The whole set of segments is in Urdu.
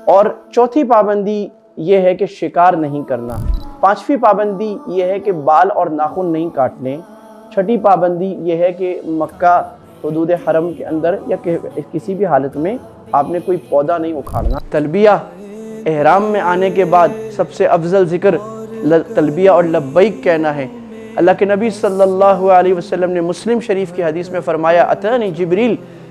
اور چوتھی پابندی یہ ہے کہ شکار نہیں کرنا۔ پانچویں پابندی یہ ہے کہ بال اور ناخن نہیں کاٹنے۔ چھٹی پابندی یہ ہے کہ مکہ حدود حرم کے اندر یا کسی بھی حالت میں آپ نے کوئی پودا نہیں اکھاڑنا۔ تلبیہ احرام میں آنے کے بعد سب سے افضل ذکر تلبیہ اور لبیک کہنا ہے۔ اللہ کے نبی صلی اللہ علیہ وسلم نے مسلم شریف کی حدیث میں فرمایا اتانی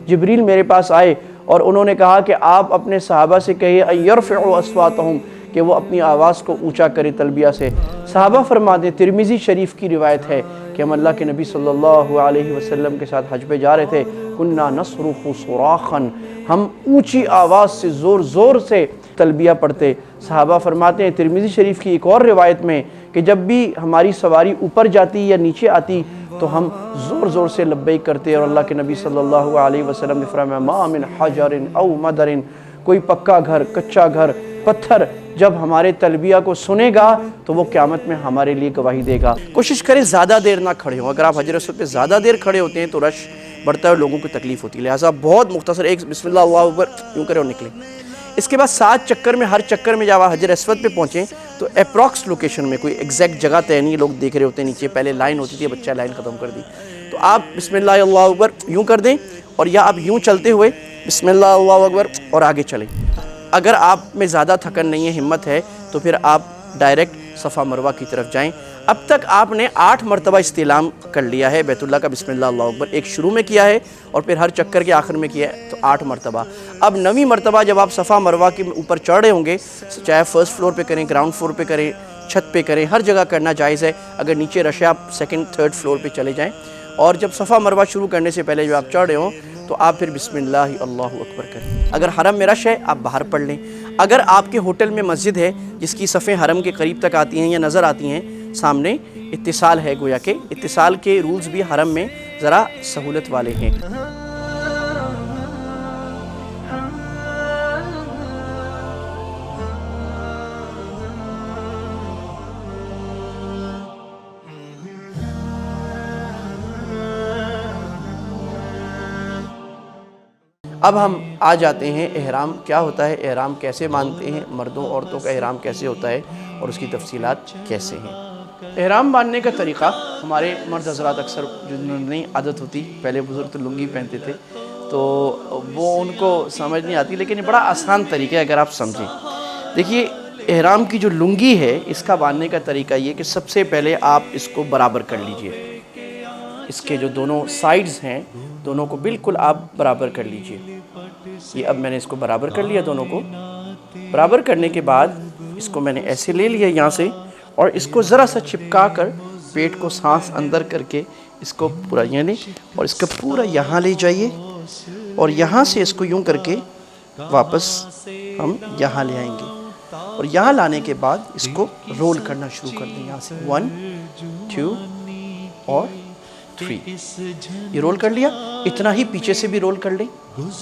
جبریل میرے پاس آئے اور انہوں نے کہا کہ آپ اپنے صحابہ سے کہیے ان یرفعوا اصواتہم کہ وہ اپنی آواز کو اونچا کرے تلبیہ سے۔ صحابہ فرماتے ہیں، ترمذی شریف کی روایت ہے کہ ہم اللہ کے نبی صلی اللہ علیہ وسلم کے ساتھ حج پہ جا رہے تھے، کنا نصرخ صراخا، ہم اونچی آواز سے زور سے تلبیہ پڑھتے۔ صحابہ فرماتے ہیں ترمذی شریف کی ایک اور روایت میں کہ جب بھی ہماری سواری اوپر جاتی یا نیچے آتی تو ہم زور سے لبیک کرتے، اور اللہ کے نبی صلی اللہ علیہ وسلم نے فرمایا ما من حجر او مدر، کوئی پکا گھر، کچا گھر، پتھر جب ہمارے تلبیہ کو سنے گا تو وہ قیامت میں ہمارے لیے گواہی دے گا۔ کوشش کریں زیادہ دیر نہ کھڑے ہوں، اگر آپ حجر اسود پہ زیادہ دیر کھڑے ہوتے ہیں تو رش بڑھتا ہے اور لوگوں کو تکلیف ہوتی ہے، لہٰذا بہت مختصر ایک بسم اللہ اللہ اکبر یوں کریں اور نکلیں۔ اس کے بعد 7 چکر میں ہر چکر میں جب آپ حجر اسود پہ پہنچیں تو اپروکس لوکیشن میں کوئی ایگزیکٹ جگہ طے نہیں، لوگ دیکھ رہے ہوتے ہیں نیچے، پہلے لائن ہوتی تھی بچہ لائن ختم کر دی، تو آپ بسم اللہ اللہ اکبر یوں کر دیں، اور یا آپ یوں چلتے ہوئے بسم اللہ اللہ اکبر اور آگے چلیں۔ اگر آپ میں زیادہ تھکن نہیں ہے، ہمت ہے، تو پھر آپ ڈائریکٹ صفا مروہ کی طرف جائیں۔ اب تک آپ نے 8 مرتبہ استعلام کر لیا ہے بیت اللہ کا بسم اللہ اللہ اکبر، ایک شروع میں کیا ہے اور پھر ہر چکر کے آخر میں کیا ہے، تو 8 مرتبہ۔ اب 9ویں مرتبہ جب آپ صفا مروہ کے اوپر چڑھ رہے ہوں گے، چاہے فرسٹ فلور پہ کریں، گراؤنڈ فلور پہ کریں، چھت پہ کریں، ہر جگہ کرنا جائز ہے۔ اگر نیچے رش ہے آپ 2nd 3rd فلور پہ چلے جائیں، اور جب صفا مروہ شروع کرنے سے پہلے جب آپ چڑھ رہے ہوں تو آپ پھر بسم اللہ اللہ اکبر کریں۔ اگر حرم میں رش ہے آپ باہر پڑھ لیں۔ اگر آپ کے ہوٹل میں مسجد ہے جس کی صفیں حرم کے قریب تک آتی ہیں یا نظر آتی ہیں سامنے، اتصال ہے، گویا کہ اتصال کے رولز بھی حرم میں ذرا سہولت والے ہیں۔ اب ہم آ جاتے ہیں احرام کیا ہوتا ہے، احرام کیسے باندھتے ہیں، مردوں عورتوں کا احرام کیسے ہوتا ہے اور اس کی تفصیلات کیسے ہیں۔ احرام باندھنے کا طریقہ ہمارے مرد حضرات اکثر جنہوں نے نہیں عادت ہوتی، پہلے بزرگ تو لنگی پہنتے تھے تو وہ ان کو سمجھ نہیں آتی، لیکن یہ بڑا آسان طریقہ ہے اگر آپ سمجھیں۔ دیکھیے احرام کی جو لنگی ہے اس کا باندھنے کا طریقہ یہ کہ سب سے پہلے آپ اس کو برابر کر لیجئے، اس کے جو دونوں سائیڈز ہیں دونوں کو بالکل آپ برابر کر لیجئے۔ یہ اب میں نے اس کو برابر کر لیا، دونوں کو برابر کرنے کے بعد اس کو میں نے ایسے لے لیا یہاں سے، اور اس کو ذرا سا چپکا کر پیٹ کو سانس اندر کر کے اس کو پورا یعنی اور اس کا پورا یہاں لے جائیے، اور یہاں سے اس کو یوں کر کے واپس ہم یہاں لے آئیں گے، اور یہاں لانے کے بعد اس کو رول کرنا شروع کر دیں، یہاں سے 1 2 اور 3، یہ رول کر لیا۔ اتنا ہی پیچھے سے بھی رول کر لیں۔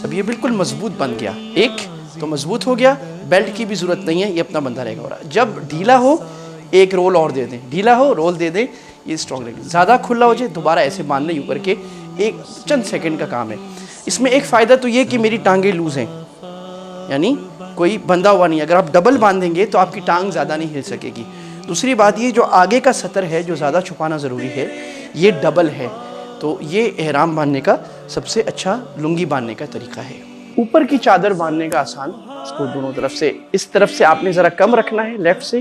اب یہ بالکل مضبوط بن گیا، ایک تو مضبوط ہو گیا، بیلٹ کی بھی ضرورت نہیں ہے، یہ اپنا بندہ رہے گا۔ جب ڈھیلا ہو ایک رول اور دے دیں، ڈھیلا ہو رول دے دیں، یہ اسٹرانگ رہے گا۔ زیادہ کھلا ہو جائے دوبارہ ایسے باندھ لیں یوں کر کے، ایک چند سیکنڈ کا کام ہے۔ اس میں ایک فائدہ تو یہ کہ میری ٹانگیں لوز ہیں، یعنی کوئی بندھا ہوا نہیں۔ اگر آپ ڈبل باندھیں گے تو آپ کی ٹانگ زیادہ نہیں ہل سکے گی۔ دوسری بات یہ جو آگے کا سطر ہے جو زیادہ چھپانا ضروری ہے یہ ڈبل ہے، تو یہ احرام باندھنے کا سب سے اچھا لنگی باندھنے کا طریقہ ہے۔ اوپر کی چادر باندھنے کا آسان، اس کو دونوں طرف سے، اس طرف سے آپ نے ذرا کم رکھنا ہے لیفٹ سے،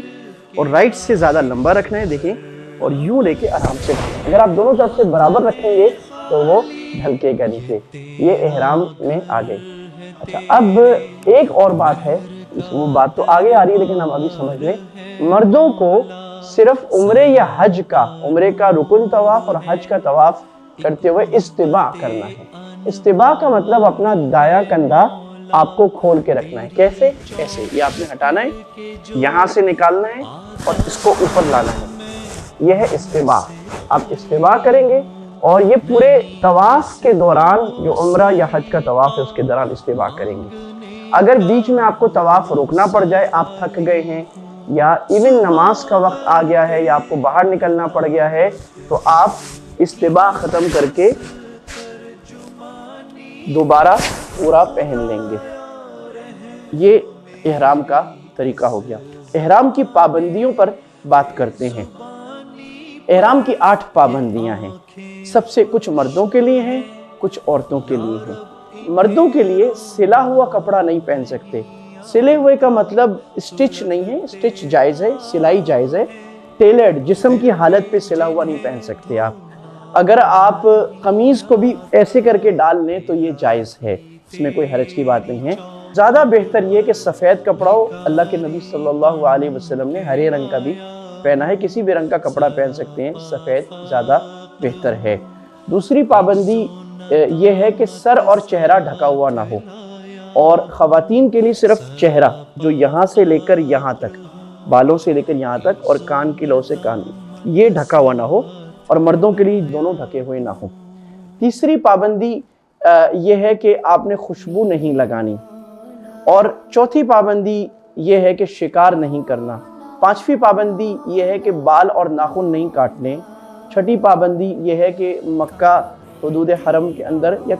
اور رائٹ سے زیادہ لمبا رکھنا ہے، دیکھیں، اور یوں لے کے آرام سے رکھیں۔ اگر آپ دونوں طرف سے برابر رکھیں گے تو وہ ڈھلکے گا نیچے۔ یہ احرام میں آ گئے۔ اچھا، اب ایک اور بات ہے، وہ بات تو آگے آ رہی ہے لیکن ہم ابھی سمجھ لیں۔ مردوں کو صرف عمرے یا حج کا، عمرے کا رکن طواف اور حج کا طواف کرتے ہوئے استباع کرنا ہے۔ استباع کا مطلب اپنا دایاں کندھا آپ کو کھول کے رکھنا ہے۔ کیسے؟ ایسے، یہ آپ نے ہٹانا ہے، یہاں سے نکالنا ہے اور اس کو اوپر لانا ہے، یہ ہے استباع۔ آپ استباع کریں گے، اور یہ پورے طواف کے دوران جو عمرہ یا حج کا طواف ہے اس کے دوران استباع کریں گے۔ اگر بیچ میں آپ کو طواف روکنا پڑ جائے، آپ تھک گئے ہیں یا ایون نماز کا وقت آ گیا ہے یا آپ کو باہر نکلنا پڑ گیا ہے، تو آپ استباع ختم کر کے دوبارہ پورا پہن لیں گے۔ یہ احرام کا طریقہ ہو گیا۔ احرام کی پابندیوں پر بات کرتے ہیں۔ احرام کی 8 پابندیاں ہیں۔ سب سے کچھ مردوں کے لیے ہیں، کچھ عورتوں کے لیے ہیں۔ مردوں کے لیے سلا ہوا کپڑا نہیں پہن سکتے۔ سلے ہوئے کا مطلب اسٹچ نہیں ہے، اسٹچ جائز ہے، سلائی جائز ہے۔ ٹیلرڈ جسم کی حالت پہ سلا ہوا نہیں پہن سکتے آپ۔ اگر آپ قمیض کو بھی ایسے کر کے ڈال لیں تو یہ جائز ہے، اس میں کوئی حرج کی بات نہیں ہے۔ زیادہ بہتر یہ کہ سفید کپڑا ہو۔ اللہ کے نبی صلی اللہ علیہ وسلم نے ہرے رنگ کا بھی پہنا ہے، کسی بھی رنگ کا کپڑا پہن سکتے ہیں، سفید زیادہ بہتر ہے۔ دوسری پابندی یہ ہے کہ سر اور چہرہ ڈھکا ہوا نہ ہو، اور خواتین کے لیے صرف چہرہ جو یہاں سے لے کر یہاں تک، بالوں سے لے کر یہاں تک اور کان کی لو سے کان، یہ ڈھکا ہوا نہ ہو، اور مردوں کے لیے دونوں ڈھکے ہوئے نہ ہوں۔ تیسری پابندی یہ ہے کہ آپ نے خوشبو نہیں لگانی، اور چوتھی پابندی یہ ہے کہ شکار نہیں کرنا۔ پانچویں پابندی یہ ہے کہ بال اور ناخن نہیں کاٹنے۔ چھٹی پابندی یہ ہے کہ مکہ حدود حرم کے اندر یا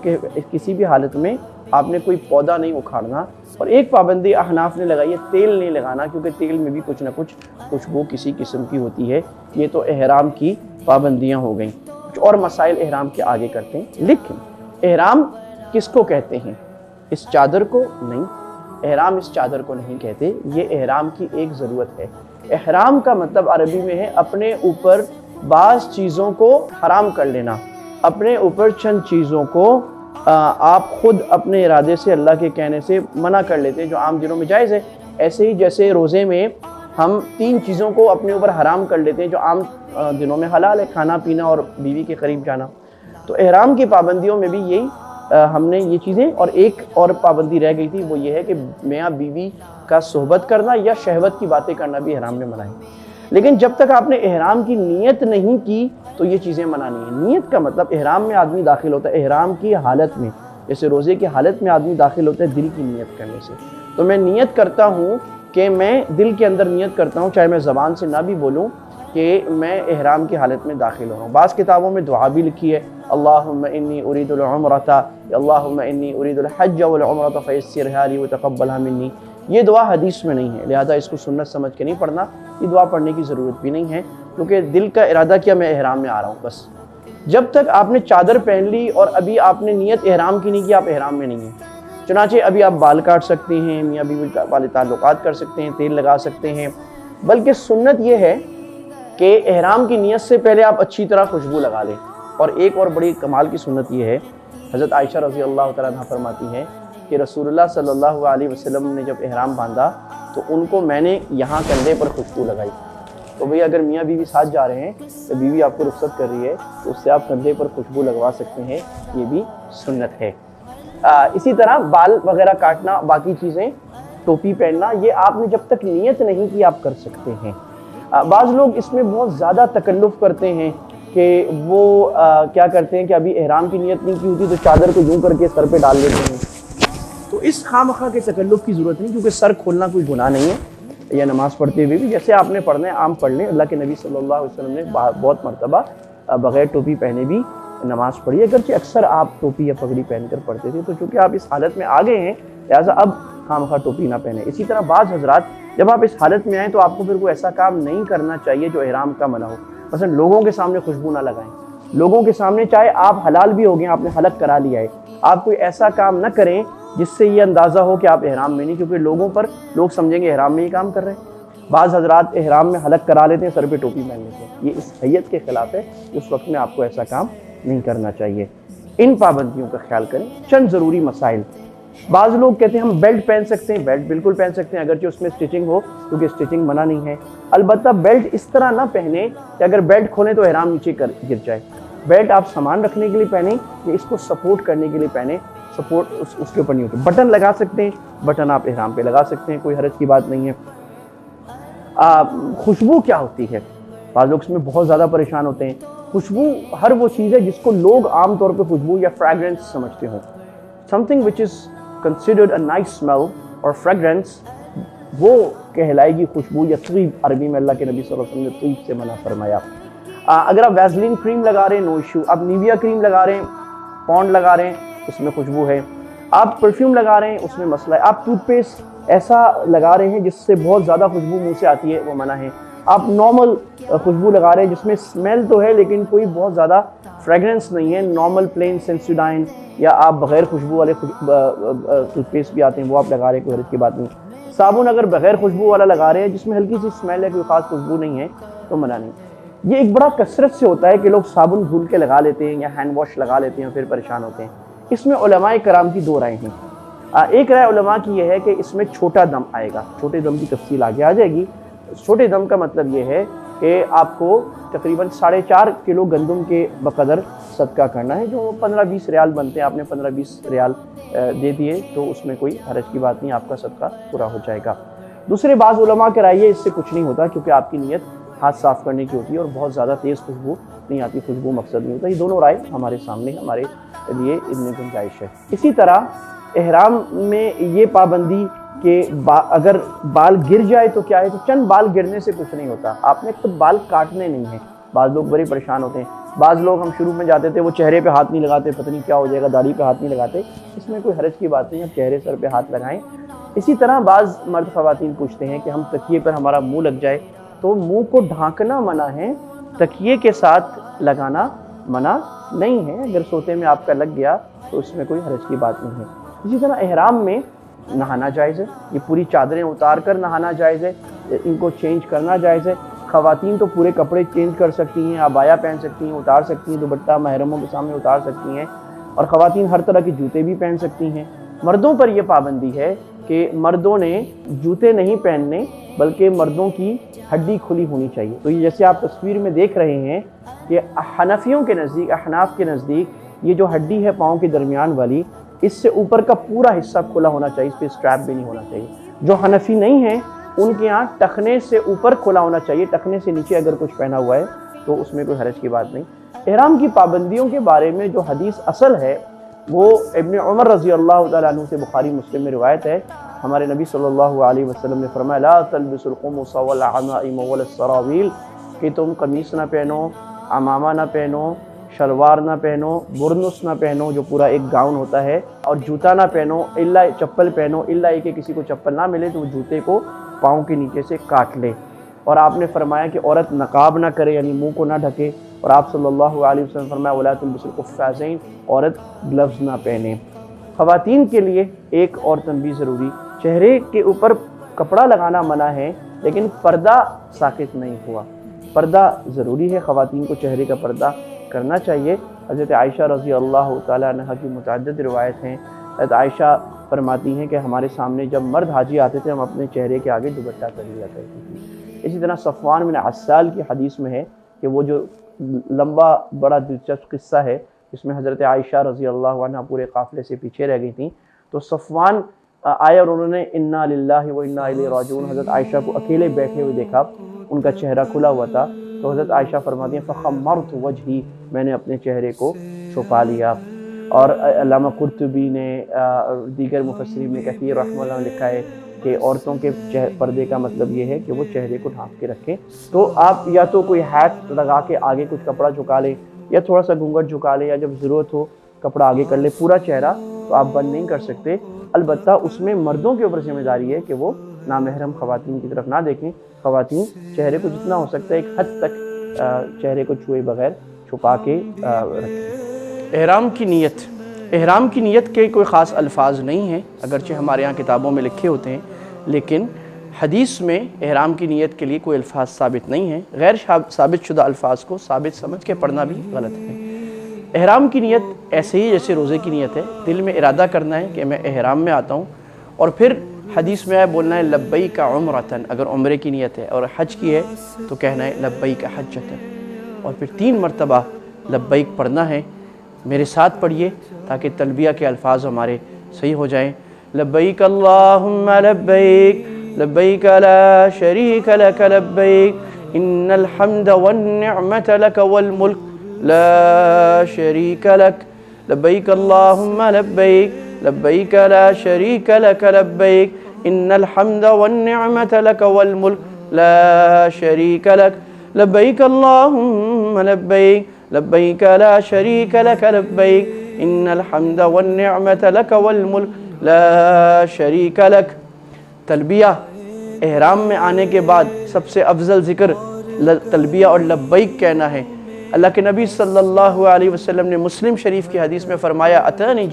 کسی بھی حالت میں آپ نے کوئی پودا نہیں اکھاڑنا۔ اور ایک پابندی احناف نے لگائی ہے، تیل نہیں لگانا، کیونکہ تیل میں بھی کچھ نہ کچھ خوشبو کسی قسم کی ہوتی ہے۔ یہ تو احرام کی پابندیاں ہو گئیں۔ کچھ اور مسائل احرام کے آگے کرتے ہیں۔ لیکن احرام کس کو کہتے ہیں؟ اس چادر کو نہیں، احرام اس چادر کو نہیں کہتے، یہ احرام کی ایک ضرورت ہے۔ احرام کا مطلب عربی میں ہے اپنے اوپر بعض چیزوں کو حرام کر لینا، اپنے اوپر چند چیزوں کو آپ خود اپنے ارادے سے اللہ کے کہنے سے منع کر لیتے ہیں، جو عام دنوں میں جائز ہے۔ ایسے ہی جیسے روزے میں ہم 3 چیزوں کو اپنے اوپر حرام کر لیتے ہیں جو عام دنوں میں حلال ہے، کھانا پینا اور بیوی کے قریب جانا۔ تو احرام کی پابندیوں میں بھی یہی ہم نے یہ چیزیں، اور ایک اور پابندی رہ گئی تھی، وہ یہ ہے کہ میاں بیوی کا صحبت کرنا یا شہوت کی باتیں کرنا بھی احرام میں منع ہے۔ لیکن جب تک آپ نے احرام کی نیت نہیں کی تو یہ چیزیں منع نہیں ہیں۔ نیت کا مطلب احرام میں آدمی داخل ہوتا ہے، احرام کی حالت میں، جیسے روزے کی حالت میں آدمی داخل ہوتا ہے دل کی نیت کرنے سے۔ تو میں نیت کرتا ہوں کہ میں دل کے اندر نیت کرتا ہوں، چاہے میں زبان سے نہ بھی بولوں، کہ میں احرام کی حالت میں داخل ہو رہا ہوں۔ بعض کتابوں میں دعا بھی لکھی ہے، اللہم انی ارید العمرۃ، اللہم انی ارید الحج والعمرۃ فیسرھا لی وتقبلھا منی۔ یہ دعا حدیث میں نہیں ہے، لہذا اس کو سنت سمجھ کے نہیں پڑھنا، یہ دعا پڑھنے کی ضرورت بھی نہیں ہے، کیونکہ دل کا ارادہ کیا میں احرام میں آ رہا ہوں بس۔ جب تک آپ نے چادر پہن لی اور ابھی آپ نے نیت احرام کی نہیں کی، آپ احرام میں نہیں ہیں۔ چنانچہ ابھی آپ بال کاٹ سکتے ہیں، میاں بیوی والے تعلقات کر سکتے ہیں، تیل لگا سکتے ہیں، بلکہ سنت یہ ہے کہ احرام کی نیت سے پہلے آپ اچھی طرح خوشبو لگا لیں۔ اور ایک اور بڑی کمال کی سنت یہ ہے، حضرت عائشہ رضی اللہ تعالیٰ عنہ فرماتی ہیں کہ رسول اللہ صلی اللہ علیہ وسلم نے جب احرام باندھا تو ان کو میں نے یہاں کندھے پر خوشبو لگائی۔ تو بھئی اگر میاں بیوی ساتھ جا رہے ہیں تو بیوی آپ کو رخصت کر رہی ہے تو اس سے آپ کندھے پر خوشبو لگوا سکتے ہیں، یہ بھی سنت ہے۔ اسی طرح بال وغیرہ کاٹنا، باقی چیزیں، ٹوپی پہننا، یہ آپ نے جب تک نیت نہیں کی آپ کر سکتے ہیں۔ بعض لوگ اس میں بہت زیادہ تکلف کرتے ہیں کہ وہ کیا کرتے ہیں کہ ابھی احرام کی نیت نہیں کی ہوتی تو چادر کو یوں کر کے سر پہ ڈال لیتے ہیں۔ تو اس خواہ کے تکلف کی ضرورت نہیں، کیونکہ سر کھولنا کوئی گناہ نہیں ہے، یا نماز پڑھتے ہوئے بھی جیسے آپ نے پڑھنا ہے عام پڑھ لیں۔ اللہ کے نبی صلی اللہ علیہ وسلم نے بہت مرتبہ بغیر ٹوپی پہنے بھی نماز پڑھی، اگرچہ اکثر آپ ٹوپی یا پگڑی پہن کر پڑھتے تھے، تو چونکہ آپ اس حالت میں آ گئے ہیں لہٰذا اب خواہ ٹوپی نہ پہنیں۔ اسی طرح بعض حضرات جب آپ اس حالت میں آئیں تو آپ کو پھر کوئی ایسا کام نہیں کرنا چاہیے جو احرام کا منع ہو۔ مثلا لوگوں کے سامنے خوشبو نہ لگائیں، لوگوں کے سامنے، چاہے آپ حلال بھی ہو گئے، آپ نے حلق کرا لیا ہے، آپ کوئی ایسا کام نہ کریں جس سے یہ اندازہ ہو کہ آپ احرام میں نہیں، کیونکہ لوگ سمجھیں گے احرام میں یہ کام کر رہے ہیں۔ بعض حضرات احرام میں حلق کرا لیتے ہیں، سر پہ ٹوپی پہن لیتے ہیں، یہ اس حیت کے خلاف ہے، اس وقت میں آپ کو ایسا کام نہیں کرنا چاہیے۔ ان پابندیوں کا خیال کریں۔ چند ضروری مسائل، بعض لوگ کہتے ہیں ہم بیلٹ پہن سکتے ہیں، بیلٹ بالکل پہن سکتے ہیں اگرچہ اس میں سٹچنگ ہو، کیونکہ سٹچنگ منع نہیں ہے۔ البتہ بیلٹ اس طرح نہ پہنیں کہ اگر بیلٹ کھولیں تو احرام نیچے گر جائے۔ بیلٹ آپ سامان رکھنے کے لیے پہنیں یا اس کو سپورٹ کرنے کے لیے پہنیں، سپورٹ اس کے اوپر نہیں ہوتی۔ بٹن لگا سکتے ہیں، بٹن آپ احرام پہ لگا سکتے ہیں، کوئی حرج کی بات نہیں ہے۔ خوشبو کیا ہوتی ہے؟ بعض لوگ اس میں بہت زیادہ پریشان ہوتے ہیں۔ خوشبو ہر وہ چیز ہے جس کو لوگ عام طور پہ خوشبو یا فریگرنس سمجھتے ہوں۔ something which is considered a nice smell or fragrance، وہ کہلائے گی خوشبو یا طیب۔ عربی میں اللہ کے نبی صلی اللہ علیہ وسلم نے طیب سے منع فرمایا۔ اگر آپ ویزلین کریم لگا رہے ہیں نو ایشو، آپ نیویا کریم لگا رہے ہیں، پونڈ لگا رہے ہیں، اس میں خوشبو ہے۔ آپ پرفیوم لگا رہے ہیں، اس میں مسئلہ ہے۔ آپ ٹوتھ پیسٹ ایسا لگا رہے ہیں جس سے بہت زیادہ خوشبو منہ سے آتی ہے وہ منع ہے۔ آپ نارمل خوشبو لگا رہے ہیں جس میں اسمیل تو ہے لیکن کوئی بہت زیادہ فریگرنس نہیں ہے، نارمل پلین سینسوڈائن، یا آپ بغیر خوشبو والے ٹوتھ پیسٹ بھی آتے ہیں وہ آپ لگا رہے ہیں، کوئی حرج کی بات نہیں۔ صابن اگر بغیر خوشبو والا لگا رہے ہیں جس میں ہلکی سی اسمیل ہے، کوئی خاص خوشبو نہیں ہے، تو منع نہیں۔ یہ ایک بڑا کثرت سے ہوتا ہے کہ لوگ صابن بھول کے لگا لیتے ہیں یا ہینڈ واش لگا لیتے ہیں پھر پریشان ہوتے ہیں۔ اس میں علماء کرام کی 2 رائے ہیں۔ ایک رائے علماء کی یہ ہے کہ اس میں چھوٹا دم آئے گا، چھوٹے دم کی تفصیل آگے آ جائے گی۔ چھوٹے دم کا مطلب یہ ہے کہ آپ کو تقریباً 4.5 کلو گندم کے بقدر صدقہ کرنا ہے، جو 15-20 ریال بنتے ہیں۔ آپ نے 15-20 ریال دے دیے تو اس میں کوئی حرج کی بات نہیں، آپ کا صدقہ پورا ہو جائے گا۔ دوسرے بعض علماء کی رائے اس سے کچھ نہیں ہوتا، کیونکہ آپ کی نیت ہاتھ صاف کرنے کی ہوتی ہے اور بہت زیادہ تیز خوشبو نہیں آتی، خوشبو مقصد نہیں ہوتا۔ یہ دونوں رائے ہمارے سامنے ہمارے لیے ان میں گنجائش ہے۔ اسی طرح احرام میں یہ پابندی کہ اگر بال گر جائے تو کیا ہے، تو چند بال گرنے سے کچھ نہیں ہوتا، آپ نے خود بال کاٹنے نہیں ہیں۔ بعض لوگ بڑے پریشان ہوتے ہیں، بعض لوگ ہم شروع میں جاتے تھے وہ چہرے پہ ہاتھ نہیں لگاتے، پتہ نہیں کیا ہو جائے گا، داڑھی پہ ہاتھ نہیں لگاتے، اس میں کوئی حرج کی بات نہیں، آپ چہرے سر پہ ہاتھ لگائیں۔ اسی طرح بعض مرد خواتین پوچھتے ہیں کہ ہم تکیے پر ہمارا منہ لگ جائے، تو منہ کو ڈھانکنا منع ہے، تکیے کے ساتھ لگانا منع نہیں ہے۔ اگر سوتے میں آپ کا لگ گیا تو اس میں کوئی حرج کی بات نہیں ہے۔ اسی طرح احرام میں نہانا جائز ہے، یہ پوری چادریں اتار کر نہانا جائز ہے، ان کو چینج کرنا جائز ہے۔ خواتین تو پورے کپڑے چینج کر سکتی ہیں، عبایا پہن سکتی ہیں، اتار سکتی ہیں، دوپٹہ محرموں کے سامنے اتار سکتی ہیں، اور خواتین ہر طرح کے جوتے بھی پہن سکتی ہیں۔ مردوں پر یہ پابندی ہے کہ مردوں نے جوتے نہیں پہننے، بلکہ مردوں کی ہڈی کھلی ہونی چاہیے۔ تو یہ جیسے آپ تصویر میں دیکھ رہے ہیں کہ حنفیوں کے نزدیک، احناف کے نزدیک، یہ جو ہڈی ہے پاؤں کے درمیان والی، اس سے اوپر کا پورا حصہ کھلا ہونا چاہیے، اس پہ اسٹریپ بھی نہیں ہونا چاہیے۔ جو حنفی نہیں ہیں ان کے ہاں ٹخنے سے اوپر کھلا ہونا چاہیے، ٹخنے سے نیچے اگر کچھ پہنا ہوا ہے تو اس میں کوئی حرج کی بات نہیں۔ احرام کی پابندیوں کے بارے میں جو حدیث اصل ہے وہ ابن عمر رضی اللہ تعالیٰ عنہ سے بخاری مسلم میں روایت ہے۔ ہمارے نبی صلی اللہ علیہ وسلم نے فرمایا لا تلبسوا القمص والعمائم ولا السراویل، کہ تم قمیص نہ پہنو، عمامہ نہ پہنو، شلوار نہ پہنو، برنس نہ پہنو جو پورا ایک گاؤن ہوتا ہے، اور جوتا نہ پہنو، الا چپل پہنو، الا یہ کہ کسی کو چپل نہ ملے تو وہ جوتے کو پاؤں کے نیچے سے کاٹ لے۔ اور آپ نے فرمایا کہ عورت نقاب نہ کرے، یعنی منہ کو نہ ڈھکے، اور آپ صلی اللہ علیہ وسلم فرمایا ولا تلبسوا القفازین، عورت گلوز نہ پہنے۔ خواتین کے لیے ایک اور تنبیہ ضروری، چہرے کے اوپر کپڑا لگانا منع ہے لیکن پردہ ساقط نہیں ہوا، پردہ ضروری ہے، خواتین کو چہرے کا پردہ کرنا چاہیے۔ حضرت عائشہ رضی اللہ تعالیٰ عنہ کی متعدد روایت ہیں۔ حضرت عائشہ فرماتی ہیں کہ ہمارے سامنے جب مرد حاجی آتے تھے ہم اپنے چہرے کے آگے دوپٹہ کر لیا کرتی تھی۔ اسی طرح صفوان بن عسال کی حدیث میں ہے کہ وہ جو لمبا بڑا دلچسپ قصہ ہے جس میں حضرت عائشہ رضی اللہ عنہ پورے قافلے سے پیچھے رہ گئی تھیں، تو صفوان آئے اور انہوں نے انا للہ و انا الیہ راجعون، حضرت عائشہ کو اکیلے بیٹھے ہوئے دیکھا، ان کا چہرہ کھلا ہوا تھا، تو حضرت عائشہ فرماتی ہیں فخمرت وجہی، میں نے اپنے چہرے کو چھپا لیا۔ اور علامہ قرطبی نے دیگر مفسرین نے کثیر رحمہ اللہ نے لکھا ہے کہ عورتوں کے پردے کا مطلب یہ ہے کہ وہ چہرے کو ڈھانپ کے رکھیں۔ تو آپ یا تو کوئی ہیٹ لگا کے آگے کچھ کپڑا جھکا لیں، یا تھوڑا سا گھونگھٹ جھکا لیں، یا جب ضرورت ہو کپڑا آگے کر لیں، پورا چہرہ تو آپ بند نہیں کر سکتے۔ البتہ اس میں مردوں کے اوپر ذمہ داری ہے کہ وہ نامحرم خواتین کی طرف نہ دیکھیں، خواتین چہرے کو جتنا ہو سکتا ہے ایک حد تک چہرے کو چھوئے بغیر چھپا کے رکھیں۔ احرام کی نیت کے کوئی خاص الفاظ نہیں ہیں، اگرچہ ہمارے ہاں کتابوں میں لکھے ہوتے ہیں، لیکن حدیث میں احرام کی نیت کے لیے کوئی الفاظ ثابت نہیں ہیں۔ غیر ثابت شدہ الفاظ کو ثابت سمجھ کے پڑھنا بھی غلط ہے۔ احرام کی نیت ایسے ہی جیسے روزے کی نیت ہے، دل میں ارادہ کرنا ہے کہ میں احرام میں آتا ہوں، اور پھر حدیث میں بولنا ہے لبیک عمرۃ، اگر عمرے کی نیت ہے، اور حج کی ہے تو کہنا ہے لبیک حجۃ، اور پھر 3 مرتبہ لبیک پڑھنا ہے۔ میرے ساتھ پڑھیے تاکہ تلبیہ کے الفاظ ہمارے صحیح ہو جائیں۔ لبیک اللہم لبیک، لبیک لا شریک لک لبیک، ان الحمد والنعمت لک والملک لا شریک لک، لبیک اللہم لبیک، لبیک لا شریک لک لبیک، ان الحمد والنعمت لک والملک لا شریک لک، لبیک اللہم لبیک، لبیک لا شریک لک لبیک، ان الحمد والنعمت لک والملک لا شریک لک۔ تلبیہ احرام میں آنے کے بعد سب سے افضل ذکر تلبیہ اور لبیک کہنا ہے۔ اللہ کے نبی صلی اللہ علیہ وسلم نے مسلم شریف کی حدیث میں فرمایا اتانی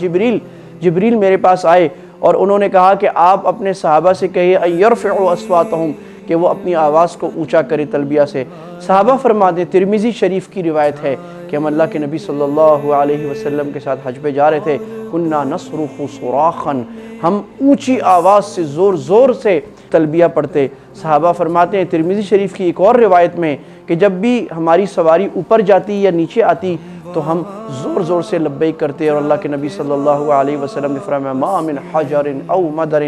جبریل میرے پاس آئے اور انہوں نے کہا کہ آپ اپنے صحابہ سے کہیے ان یرفعوا اصواتہم، کہ وہ اپنی آواز کو اونچا کرے تلبیہ سے۔ صحابہ فرماتے ہیں، ترمذی شریف کی روایت ہے کہ ہم اللہ کے نبی صلی اللہ علیہ وسلم کے ساتھ حج پہ جا رہے تھے، کنا نصرخ صراخا، ہم اونچی آواز سے زور سے تلبیہ پڑھتے۔ صحابہ فرماتے ہیں ترمذی شریف کی ایک اور روایت میں کہ جب بھی ہماری سواری اوپر جاتی یا نیچے آتی تو ہم زور سے لبیک کرتے، اور اللہ کے نبی صلی اللہ علیہ وسلم نے فرمایا ما من حجر او مدر،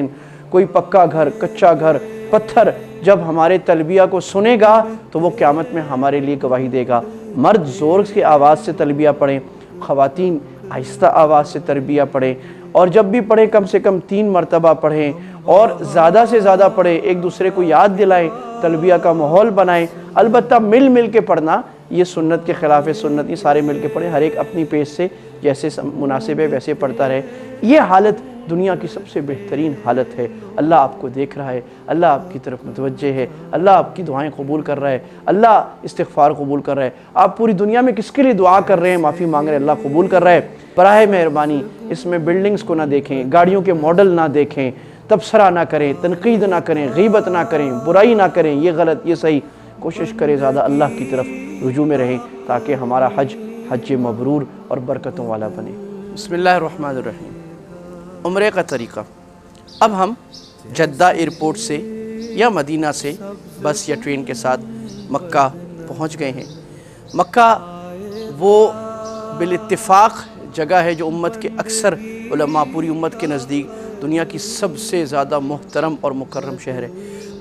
کوئی پکا گھر، کچا گھر، پتھر جب ہمارے تلبیہ کو سنے گا تو وہ قیامت میں ہمارے لیے گواہی دے گا۔ مرد زور کی آواز سے تلبیہ پڑھیں، خواتین آہستہ آواز سے تلبیہ پڑھیں، اور جب بھی پڑھیں کم سے کم 3 مرتبہ پڑھیں، اور زیادہ سے زیادہ پڑھیں، ایک دوسرے کو یاد دلائیں، تلبیہ کا ماحول بنائیں۔ البتہ مل کے پڑھنا یہ سنت کے خلاف ہے، سنت یہ سارے مل کے پڑھیں، ہر ایک اپنی پیس سے جیسے مناسب ہے ویسے پڑھتا رہے۔ یہ حالت دنیا کی سب سے بہترین حالت ہے۔ اللہ آپ کو دیکھ رہا ہے، اللہ آپ کی طرف متوجہ ہے، اللہ آپ کی دعائیں قبول کر رہا ہے، اللہ استغفار قبول کر رہا ہے۔ آپ پوری دنیا میں کس کے لیے دعا کر رہے ہیں، معافی مانگ رہے ہیں، اللہ قبول کر رہا ہے۔ براہ مہربانی اس میں بلڈنگز کو نہ دیکھیں، گاڑیوں کے ماڈل نہ دیکھیں، تبصرہ نہ کریں، تنقید نہ کریں، غیبت نہ کریں، برائی نہ کریں، یہ غلط یہ صحیح۔ کوشش کریں زیادہ اللہ کی طرف رجوع میں رہیں تاکہ ہمارا حج مبرور اور برکتوں والا بنے۔ بسم اللہ الرحمن الرحیم۔ عمرے کا طریقہ، اب ہم جدہ ایئرپورٹ سے یا مدینہ سے بس یا ٹرین کے ساتھ مکہ پہنچ گئے ہیں۔ مکہ وہ بالاتفاق جگہ ہے جو امت کے اکثر علماء پوری امت کے نزدیک دنیا کی سب سے زیادہ محترم اور مکرم شہر ہے۔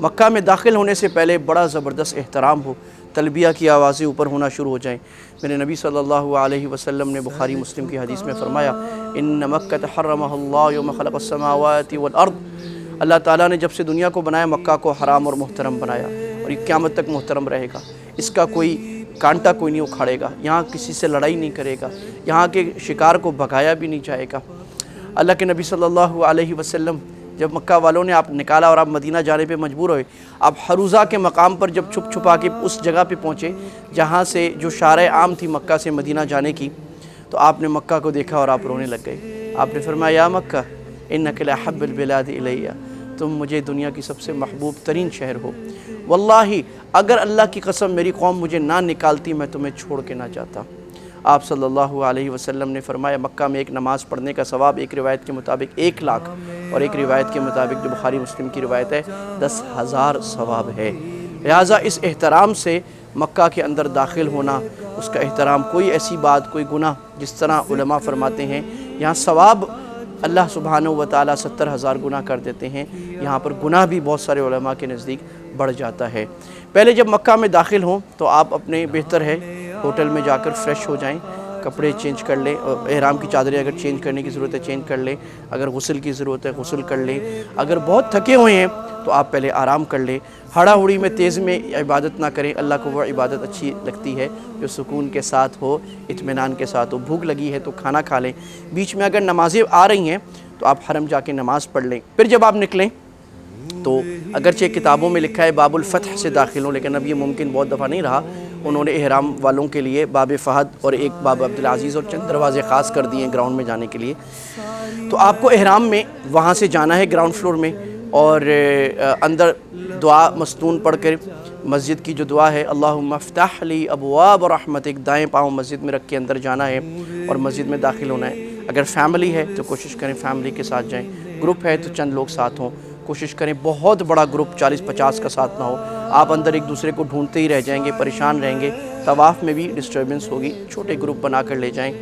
مکہ میں داخل ہونے سے پہلے بڑا زبردست احترام ہو، تلبیہ کی آوازیں اوپر ہونا شروع ہو جائیں۔ میرے نبی صلی اللہ علیہ وسلم نے بخاری مسلم کی حدیث میں فرمایا ان مکہ حرمہ اللہ یوم خلق السماوات والارض، اللہ تعالیٰ نے جب سے دنیا کو بنایا مکہ کو حرام اور محترم بنایا، اور یہ قیامت تک محترم رہے گا۔ اس کا کوئی کانٹا کوئی نہیں اکھاڑے گا، یہاں کسی سے لڑائی نہیں کرے گا، یہاں کے شکار کو بھگایا بھی نہیں جائے گا۔ اللہ کے نبی صلی اللہ علیہ وسلم جب مکہ والوں نے آپ نکالا اور آپ مدینہ جانے پہ مجبور ہوئے، آپ حروزہ کے مقام پر جب چھپا کے اس جگہ پہ پہنچے جہاں سے جو شارع عام تھی مکہ سے مدینہ جانے کی، تو آپ نے مکہ کو دیکھا اور آپ رونے لگ گئے۔ آپ نے فرمایا یا مکہ انک لأحب البلاد الیہ، تم مجھے دنیا کی سب سے محبوب ترین شہر ہو، واللہ اگر اللہ کی قسم میری قوم مجھے نہ نکالتی میں تمہیں چھوڑ کے نہ جاتا۔ آپ صلی اللہ علیہ وسلم نے فرمایا مکہ میں ایک نماز پڑھنے کا ثواب ایک روایت کے مطابق 1 لاکھ اور ایک روایت کے مطابق جو بخاری مسلم کی روایت ہے 10,000 ثواب ہے۔ لہٰذا اس احترام سے مکہ کے اندر داخل ہونا، اس کا احترام، کوئی ایسی بات کوئی گناہ، جس طرح علماء فرماتے ہیں یہاں ثواب اللہ سبحانہ و تعالیٰ 70,000 گناہ کر دیتے ہیں، یہاں پر گناہ بھی بہت سارے علماء کے نزدیک بڑھ جاتا ہے۔ پہلے جب مکہ میں داخل ہوں تو آپ اپنے بہتر ہے ہوٹل میں جا کر فریش ہو جائیں، کپڑے چینج کر لیں، احرام کی چادریں اگر چینج کرنے کی ضرورت ہے چینج کر لیں، اگر غسل کی ضرورت ہے غسل کر لیں، اگر بہت تھکے ہوئے ہیں تو آپ پہلے آرام کر لیں۔ ہڑا ہڑی میں تیز میں عبادت نہ کریں، اللہ کو وہ عبادت اچھی لگتی ہے جو سکون کے ساتھ ہو، اطمینان کے ساتھ ہو۔ بھوک لگی ہے تو کھانا کھا لیں، بیچ میں اگر نمازیں آ رہی ہیں تو آپ حرم جا کے نماز پڑھ لیں۔ پھر جب آپ نکلیں تو اگرچہ کتابوں میں لکھا ہے باب الفتح سے داخل ہوں، لیکن اب یہ ممکن بہت دفعہ نہیں رہا، انہوں نے احرام والوں کے لیے باب فہد اور ایک باب عبدالعزیز اور چند دروازے خاص کر دیے ہیں گراؤنڈ میں جانے کے لیے۔ تو آپ کو احرام میں وہاں سے جانا ہے گراؤنڈ فلور میں، اور اندر دعا مستون پڑھ کر مسجد کی جو دعا ہے اللہم افتح لی ابواب رحمتک، دائیں پاؤں مسجد میں رکھ کے اندر جانا ہے اور مسجد میں داخل ہونا ہے۔ اگر فیملی ہے تو کوشش کریں فیملی کے ساتھ جائیں، گروپ ہے تو چند لوگ ساتھ ہوں، کوشش کریں بہت بڑا گروپ 40-50 کا ساتھ نہ ہو، آپ اندر ایک دوسرے کو ڈھونڈتے ہی رہ جائیں گے، پریشان رہیں گے، طواف میں بھی ڈسٹربنس ہوگی، چھوٹے گروپ بنا کر لے جائیں۔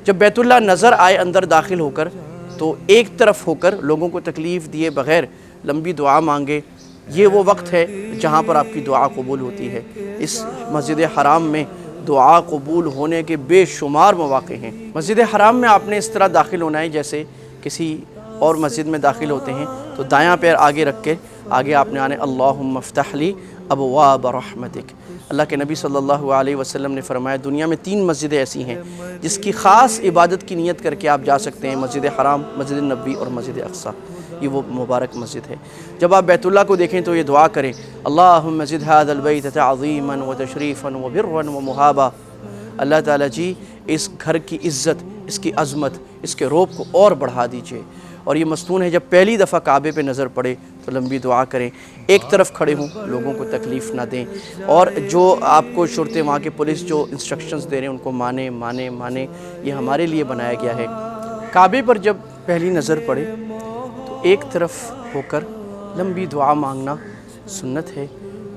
جب بیت اللہ نظر آئے اندر داخل ہو کر تو ایک طرف ہو کر لوگوں کو تکلیف دیے بغیر لمبی دعا مانگے، یہ وہ وقت ہے جہاں پر آپ کی دعا قبول ہوتی ہے۔ اس مسجد حرام میں دعا قبول ہونے کے بے شمار مواقع ہیں۔ مسجد حرام میں آپ نے اس طرح داخل ہونا ہے جیسے کسی اور مسجد میں داخل ہوتے ہیں تو دایاں پیر آگے رکھ کے آگے آپ نے آنے اللہم افتح لی ابواب رحمتک۔ اللہ کے نبی صلی اللہ علیہ وسلم نے فرمایا دنیا میں 3 مسجدیں ایسی ہیں جس کی خاص عبادت کی نیت کر کے آپ جا سکتے ہیں، مسجد حرام، مسجد نبوی اور مسجد اقصیٰ۔ یہ وہ مبارک مسجد ہے۔ جب آپ بیت اللہ کو دیکھیں تو یہ دعا کریں، اللہم زد ھذا البیت تعظیما وتشریفا وبرا ومحابا، اللہ تعالیٰ جی اس گھر کی عزت، اس کی عظمت، اس کے روب کو اور بڑھا دیجئے۔ اور یہ مستون ہے جب پہلی دفعہ کعبے پہ نظر پڑے تو لمبی دعا کریں، ایک طرف کھڑے ہوں، لوگوں کو تکلیف نہ دیں، اور جو آپ کو شرطے وہاں کے پولیس جو انسٹرکشنز دے رہے ہیں ان کو مانیں، یہ ہمارے لیے بنایا گیا ہے۔ کعبے پر جب پہلی نظر پڑے تو ایک طرف ہو کر لمبی دعا مانگنا سنت ہے،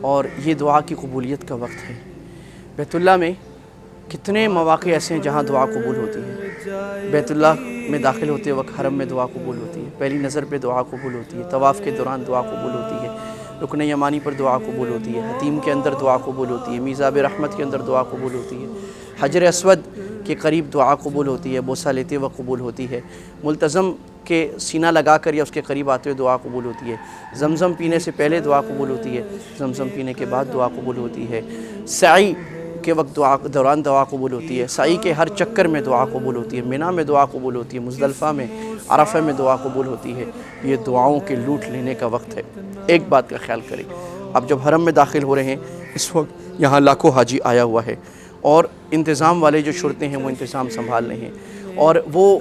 اور یہ دعا کی قبولیت کا وقت ہے۔ بیت اللہ میں کتنے مواقع ایسے ہیں جہاں دعا قبول ہوتی ہے۔ بیت اللہ میں داخل ہوتے وقت حرم میں دعا قبول ہوتی ہے، پہلی نظر پہ دعا قبول ہوتی ہے، طواف کے دوران دعا قبول ہوتی ہے، رکن یمانی پر دعا قبول ہوتی ہے، حتیم کے اندر دعا قبول ہوتی ہے، میزاب رحمت کے اندر دعا قبول ہوتی ہے، حجر اسود کے قریب دعا قبول ہوتی ہے، بوسہ لیتے وقت قبول ہوتی ہے، ملتزم کے سینہ لگا کر یا اس کے قریب آتے ہوئے دعا قبول ہوتی ہے، زمزم پینے سے پہلے دعا قبول ہوتی ہے، زمزم پینے کے بعد دعا قبول ہوتی ہے، سعی کے وقت دوران دعا قبول ہوتی ہے، سعی کے ہر چکر میں دعا قبول ہوتی ہے، منی میں دعا قبول ہوتی ہے، مزدلفہ میں، عرفہ میں دعا قبول ہوتی ہے۔ یہ دعاؤں کے لوٹ لینے کا وقت ہے۔ ایک بات کا خیال کریں، اب جب حرم میں داخل ہو رہے ہیں اس وقت یہاں لاکھوں حاجی آیا ہوا ہے، اور انتظام والے جو شرطے ہیں وہ انتظام سنبھال رہے ہیں، اور وہ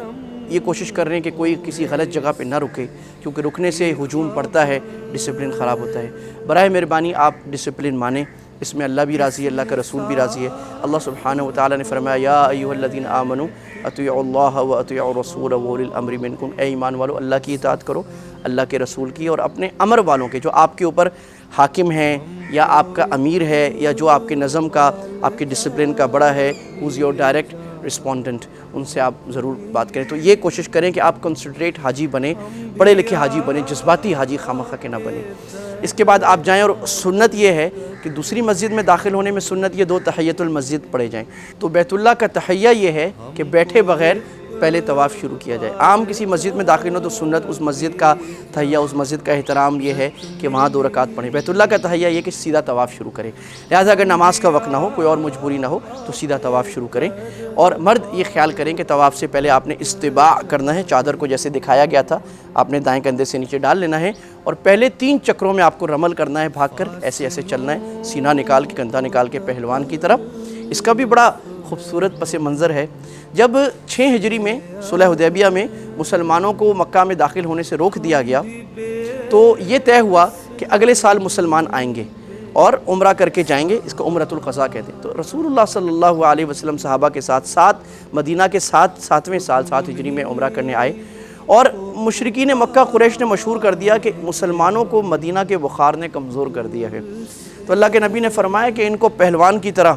یہ کوشش کر رہے ہیں کہ کوئی کسی غلط جگہ پہ نہ رکے، کیونکہ رکنے سے ہجوم پڑتا ہے، ڈسپلن خراب ہوتا ہے۔ برائے مہربانی آپ ڈسپلن مانیں، اس میں اللہ بھی راضی ہے، اللہ کا رسول بھی راضی ہے۔ اللہ سبحانہ وتعالی نے فرمایا، یا ایھا الذین آمنوا اطیعوا اللہ واطیعوا الرسول واولی الامر منکم، اے ایمان والو اللہ کی اطاعت کرو، اللہ کے رسول کی، اور اپنے امر والوں کے، جو آپ کے اوپر حاکم ہیں یا آپ کا امیر ہے یا جو آپ کے نظم کا، آپ کے ڈسپلن کا بڑا ہے، ہوز یور ڈائریکٹ رسپونڈنٹ، ان سے آپ ضرور بات کریں۔ تو یہ کوشش کریں کہ آپ کنسنٹریٹ حاجی بنیں، پڑھے لکھے حاجی بنیں، جذباتی حاجی خواہ کے نہ بنیں۔ اس کے بعد آپ جائیں، اور سنت یہ ہے کہ دوسری مسجد میں داخل ہونے میں سنت یہ 2 تحیۃ المسجد پڑھے جائیں۔ تو بیت اللہ کا تحیہ یہ ہے کہ بیٹھے بغیر پہلے طواف شروع کیا جائے۔ عام کسی مسجد میں داخل ہو تو سنت اس مسجد کا تحیہ، اس مسجد کا احترام یہ ہے کہ وہاں 2 رکعت پڑھیں۔ بیت اللہ کا تحیہ یہ کہ سیدھا طواف شروع کریں، لہٰذا اگر نماز کا وقت نہ ہو، کوئی اور مجبوری نہ ہو تو سیدھا طواف شروع کریں۔ اور مرد یہ خیال کریں کہ طواف سے پہلے آپ نے استباع کرنا ہے، چادر کو جیسے دکھایا گیا تھا آپ نے دائیں کندھے سے نیچے ڈال لینا ہے، اور پہلے 3 چکروں میں آپ کو رمل کرنا ہے، بھاگ کر ایسے ایسے چلنا ہے، سینہ نکال کے، کندھا نکال کے پہلوان کی طرف۔ اس کا بھی بڑا خوبصورت پس منظر ہے، جب 6 ہجری میں صلح حدیبیہ میں مسلمانوں کو مکہ میں داخل ہونے سے روک دیا گیا، تو یہ طے ہوا کہ اگلے سال مسلمان آئیں گے اور عمرہ کر کے جائیں گے، اس کو عمرۃ القضاء کہتے ہیں۔ تو رسول اللہ صلی اللہ علیہ وسلم صحابہ کے ساتھ مدینہ کے 7ویں سال 7 ہجری میں عمرہ کرنے آئے، اور مشرکین مکہ قریش نے مشہور کر دیا کہ مسلمانوں کو مدینہ کے بخار نے کمزور کر دیا ہے۔ تو اللہ کے نبی نے فرمایا کہ ان کو پہلوان کی طرح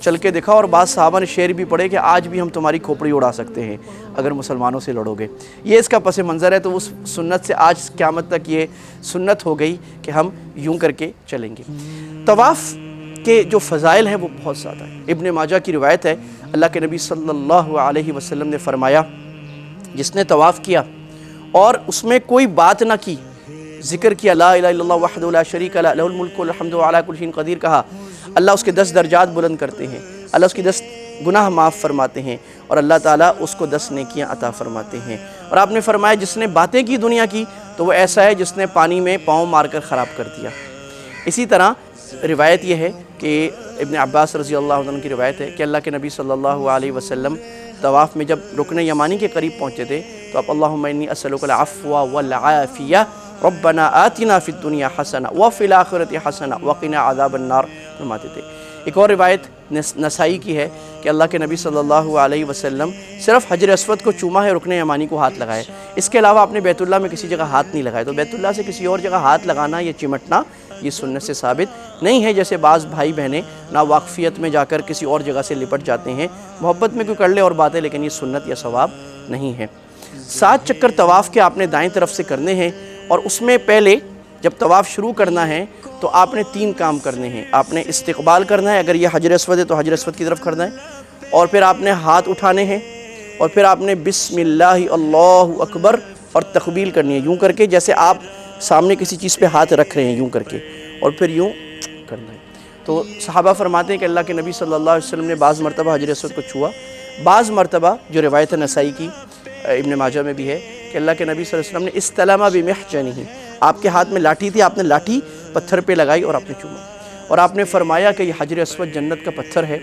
چل کے دکھا، اور بعض صحابہ نے شعر بھی پڑھے کہ آج بھی ہم تمہاری کھوپڑی اڑا سکتے ہیں اگر مسلمانوں سے لڑو گے۔ یہ اس کا پس منظر ہے۔ تو اس سنت سے آج قیامت تک یہ سنت ہو گئی کہ ہم یوں کر کے چلیں گے۔ طواف کے جو فضائل ہیں وہ بہت زیادہ ہیں۔ ابن ماجہ کی روایت ہے، اللہ کے نبی صلی اللہ علیہ وسلم نے فرمایا، جس نے طواف کیا اور اس میں کوئی بات نہ کی، ذکر کیا لا الہ الا اللہ وحدہ لا شریک لہ لہ الملک والحمد وعلی کل شیء قدیر کہا، اللہ اس کے 10 درجات بلند کرتے ہیں، اللہ اس کی 10 گناہ معاف فرماتے ہیں، اور اللہ تعالیٰ اس کو 10 نیکیاں عطا فرماتے ہیں۔ اور آپ نے فرمایا جس نے باتیں کی دنیا کی تو وہ ایسا ہے جس نے پانی میں پاؤں مار کر خراب کر دیا۔ اسی طرح روایت یہ ہے کہ ابن عباس رضی اللہ عنہ کی روایت ہے کہ اللہ کے نبی صلی اللہ علیہ وسلم طواف میں جب رکن یمانی کے قریب پہنچے تھے تو آپ اللہم انی اسألک العفو والعافیہ ربنا آتنا فی الدنیا حسنہ وفی الآخرۃ حسنہ وقنا عذاب النار فرماتے تھے۔ ایک اور روایت نسائی کی ہے کہ اللہ کے نبی صلی اللہ علیہ وسلم صرف حجر اسود کو چوما ہے، رکن یمانی کو ہاتھ لگائے، اس کے علاوہ آپ نے بیت اللہ میں کسی جگہ ہاتھ نہیں لگائے۔ تو بیت اللہ سے کسی اور جگہ ہاتھ لگانا یا چمٹنا یہ سنت سے ثابت نہیں ہے، جیسے بعض بھائی بہنیں ناواقفیت میں جا کر کسی اور جگہ سے لپٹ جاتے ہیں، محبت میں کوئی کر لے اور بات ہے، لیکن یہ سنت یا ثواب نہیں ہے۔ 7 چکر طواف کے آپ نے دائیں طرف سے کرنے ہیں، اور اس میں پہلے جب طواف شروع کرنا ہے تو آپ نے 3 کام کرنے ہیں۔ آپ نے استقبال کرنا ہے، اگر یہ حجر اسود ہے تو حجر اسود کی طرف کرنا ہے، اور پھر آپ نے ہاتھ اٹھانے ہیں، اور پھر آپ نے بسم اللہ اللہ اکبر اور تقبیل کرنی ہے، یوں کر کے جیسے آپ سامنے کسی چیز پہ ہاتھ رکھ رہے ہیں، یوں کر کے، اور پھر یوں کرنا ہے۔ تو صحابہ فرماتے ہیں کہ اللہ کے نبی صلی اللہ علیہ وسلم نے بعض مرتبہ حجر اسود کو چھوا، بعض مرتبہ جو روایت نسائی کی ابن ماجہ میں بھی ہے کہ اللہ کے نبی صلی اللہ علیہ وسلم نے استلم بمحجنہ، آپ کے ہاتھ میں لاٹھی تھی، آپ نے لاٹھی پتھر پہ لگائی اور آپ نے چوما، اور آپ نے فرمایا کہ یہ حجر اسود جنت کا پتھر ہے،